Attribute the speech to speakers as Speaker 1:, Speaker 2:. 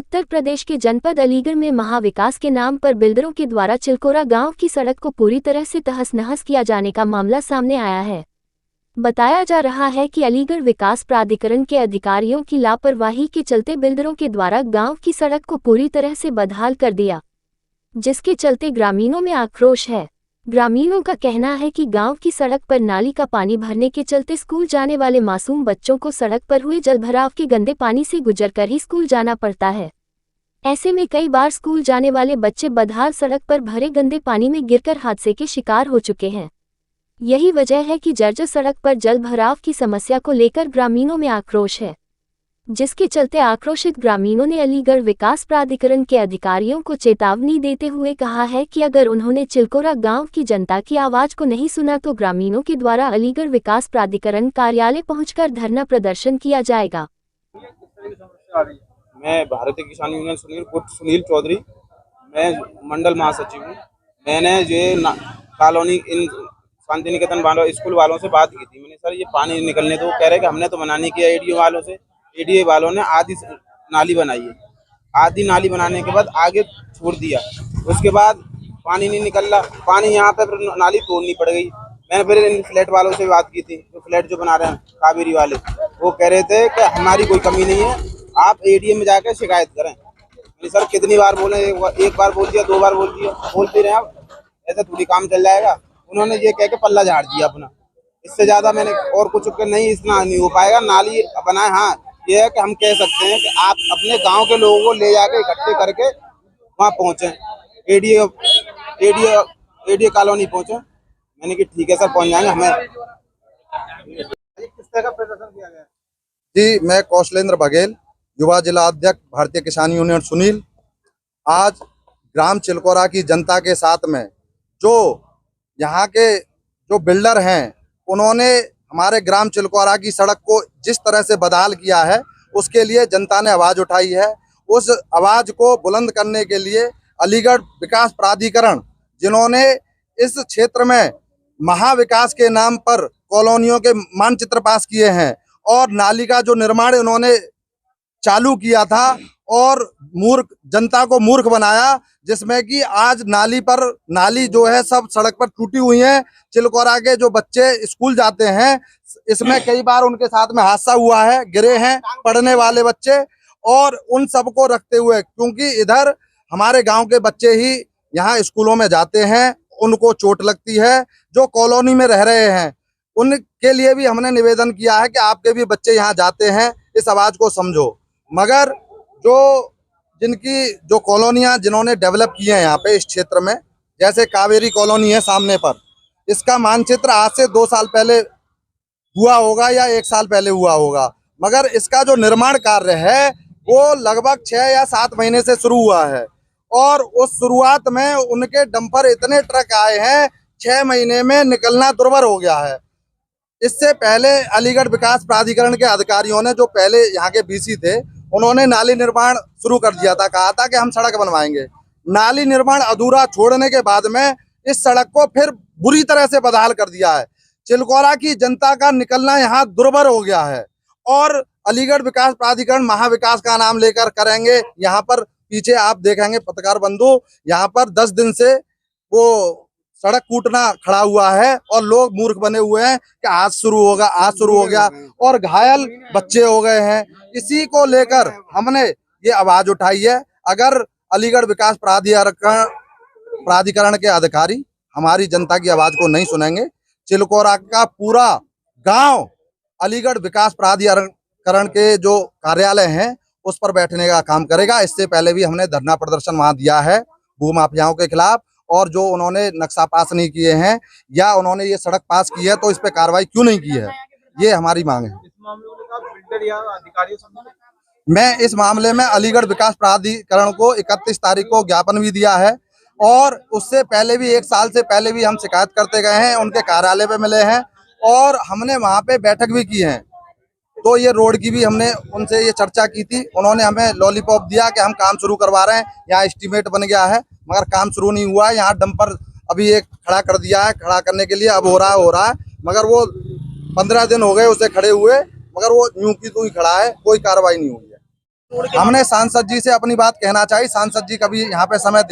Speaker 1: उत्तर प्रदेश के जनपद अलीगढ़ में महाविकास के नाम पर बिल्डरों के द्वारा चिलकोरा गांव की सड़क को पूरी तरह से तहस-नहस किया जाने का मामला सामने आया है। बताया जा रहा है कि अलीगढ़ विकास प्राधिकरण के अधिकारियों की लापरवाही के चलते बिल्डरों के द्वारा गांव की सड़क को पूरी तरह से बदहाल कर दिया, जिसके चलते ग्रामीणों में आक्रोश है। ग्रामीणों का कहना है कि गांव की सड़क पर नाली का पानी भरने के चलते स्कूल जाने वाले मासूम बच्चों को सड़क पर हुए जलभराव के गंदे पानी से गुजरकर ही स्कूल जाना पड़ता है। ऐसे में कई बार स्कूल जाने वाले बच्चे बदहाल सड़क पर भरे गंदे पानी में गिरकर हादसे के शिकार हो चुके हैं। यही वजह है कि जर्जर सड़क पर जलभराव की समस्या को लेकर ग्रामीणों में आक्रोश है, जिसके चलते आक्रोशित ग्रामीणों ने अलीगढ़ विकास प्राधिकरण के अधिकारियों को चेतावनी देते हुए कहा है कि अगर उन्होंने चिलकोरा गांव की जनता की आवाज को नहीं सुना तो ग्रामीणों के द्वारा अलीगढ़ विकास प्राधिकरण कार्यालय पहुंचकर धरना प्रदर्शन किया जाएगा।
Speaker 2: मैं भारतीय किसान यूनियन सुनील चौधरी, मैं मंडल महासचिव हूँ। मैंने ये कॉलोनी इन शांति निकेतन वालों स्कूल वालों से बात की थी। मैंने सर ये पानी निकलने दो, कह रहे कि हमने तो मना नहीं किया। एडीओ वालों से, एडीए वालों ने आधी नाली बनाई है, आधी नाली बनाने के बाद आगे छोड़ दिया, उसके बाद पानी नहीं निकल रहा। पानी यहाँ पे फिर नाली तोड़नी पड़ गई। मैंने फिर इन फ्लैट वालों से बात की थी, तो फ्लैट जो बना रहे हैं कावेरी वाले, वो कह रहे थे कि हमारी कोई कमी नहीं है, आप एडीए में जाकर शिकायत करें। मैंने सर कितनी बार बोले, एक बार बोल दिया, दो बार बोल दिया, बोलते रहे आप, ऐसा थोड़ी काम चल जाएगा। उन्होंने ये कह के पल्ला झाड़ दिया अपना। इससे ज्यादा मैंने और कुछ नहीं, इतना नहीं हो पाएगा। नाली बनाए, हाँ ये है कि हम कह सकते हैं कि आप अपने गांव के लोगों को ले जाके इकट्ठे करके वहाँ पहुँचे, एडीए कॉलोनी पहुँचे। मैंने कि ठीक है सर, पहुँच जाएंगे। हमें किस तरह का प्रदर्शन किया गया?
Speaker 3: जी, मैं कौशलेंद्र बघेल, युवा जिला अध्यक्ष भारतीय किसान यूनियन सुनील। आज ग्राम चिलकोरा की जनता के साथ में जो यहाँ के जो बिल्डर हैं, उन्होंने हमारे ग्राम चिलकोरा की सड़क को जिस तरह से बदहाल किया है, उसके लिए जनता ने आवाज़ उठाई है। उस आवाज़ को बुलंद करने के लिए अलीगढ़ विकास प्राधिकरण, जिन्होंने इस क्षेत्र में महाविकास के नाम पर कॉलोनियों के मानचित्र पास किए हैं और नाली का जो निर्माण उन्होंने चालू किया था और जनता को मूर्ख बनाया, जिसमें कि आज नाली जो है सब सड़क पर टूटी हुई है। चिलकोरा के जो बच्चे स्कूल जाते हैं, इसमें कई बार उनके साथ में हादसा हुआ है, गिरे हैं पढ़ने वाले बच्चे। और उन सब को रखते हुए, क्योंकि इधर हमारे गांव के बच्चे ही यहाँ स्कूलों में जाते हैं, उनको चोट लगती है। जो कॉलोनी में रह रहे हैं, उनके लिए भी हमने निवेदन किया है कि आपके भी बच्चे यहाँ जाते हैं, इस आवाज को समझो। मगर जो कॉलोनियाँ जिन्होंने डेवलप की हैं यहाँ पे इस क्षेत्र में, जैसे कावेरी कॉलोनी है सामने पर, इसका मानचित्र आज से 2 साल पहले हुआ होगा या 1 साल पहले हुआ होगा, मगर इसका जो निर्माण कार्य है वो लगभग 6 या 7 महीने से शुरू हुआ है। और उस शुरुआत में उनके डंपर इतने ट्रक आए हैं, 6 महीने में निकलना दुर्भर हो गया है। इससे पहले अलीगढ़ विकास प्राधिकरण के अधिकारियों ने, जो पहले यहाँ के बीसी थे, उन्होंने नाली निर्माण शुरू कर दिया था, कहा था कि हम सड़क बनवाएंगे। नाली निर्माण अधूरा छोड़ने के बाद में इस सड़क को फिर बुरी तरह से बदहाल कर दिया है। चिलकोरा की जनता का निकलना यहाँ दुर्भर हो गया है और अलीगढ़ विकास प्राधिकरण महाविकास का नाम लेकर करेंगे। यहाँ पर पीछे आप देखेंगे पत्रकार बंधु, यहाँ पर 10 दिन से वो सड़क कूटना खड़ा हुआ है और लोग मूर्ख बने हुए हैं कि आज शुरू होगा, आज शुरू हो गया, और घायल बच्चे हो गए हैं। इसी को लेकर हमने ये आवाज उठाई है। अगर अलीगढ़ विकास प्राधिकरण के अधिकारी हमारी जनता की आवाज को नहीं सुनेंगे, चिलकोरा का पूरा गांव अलीगढ़ विकास प्राधिकरण के जो कार्यालय हैं उस पर बैठने का काम करेगा। इससे पहले भी हमने धरना प्रदर्शन वहां दिया है भूमाफियाओं के खिलाफ, और जो उन्होंने नक्शा पास नहीं किए हैं या उन्होंने ये सड़क पास की है तो इस पे कार्रवाई क्यों नहीं की है, ये हमारी मांग है। मैं इस मामले में अलीगढ़ विकास प्राधिकरण को 31 तारीख को ज्ञापन भी दिया है और उससे पहले भी 1 साल से पहले भी हम शिकायत करते गए हैं, उनके कार्यालय पे मिले हैं और हमने वहाँ पे बैठक भी की है। तो ये रोड की भी हमने उनसे ये चर्चा की थी, उन्होंने हमें लॉलीपॉप दिया कि हम काम शुरू करवा रहे हैं, यहाँ एस्टीमेट बन गया है, मगर काम शुरू नहीं हुआ है। यहाँ डंपर अभी एक खड़ा कर दिया है, खड़ा करने के लिए अब हो रहा है, मगर वो 15 दिन हो गए उसे खड़े हुए, मगर वो यूं की तू ही खड़ा है, कोई कार्रवाई नहीं हुई है। हमने सांसद जी से अपनी बात कहना चाहिए। सांसद जी कभी यहाँ पे समय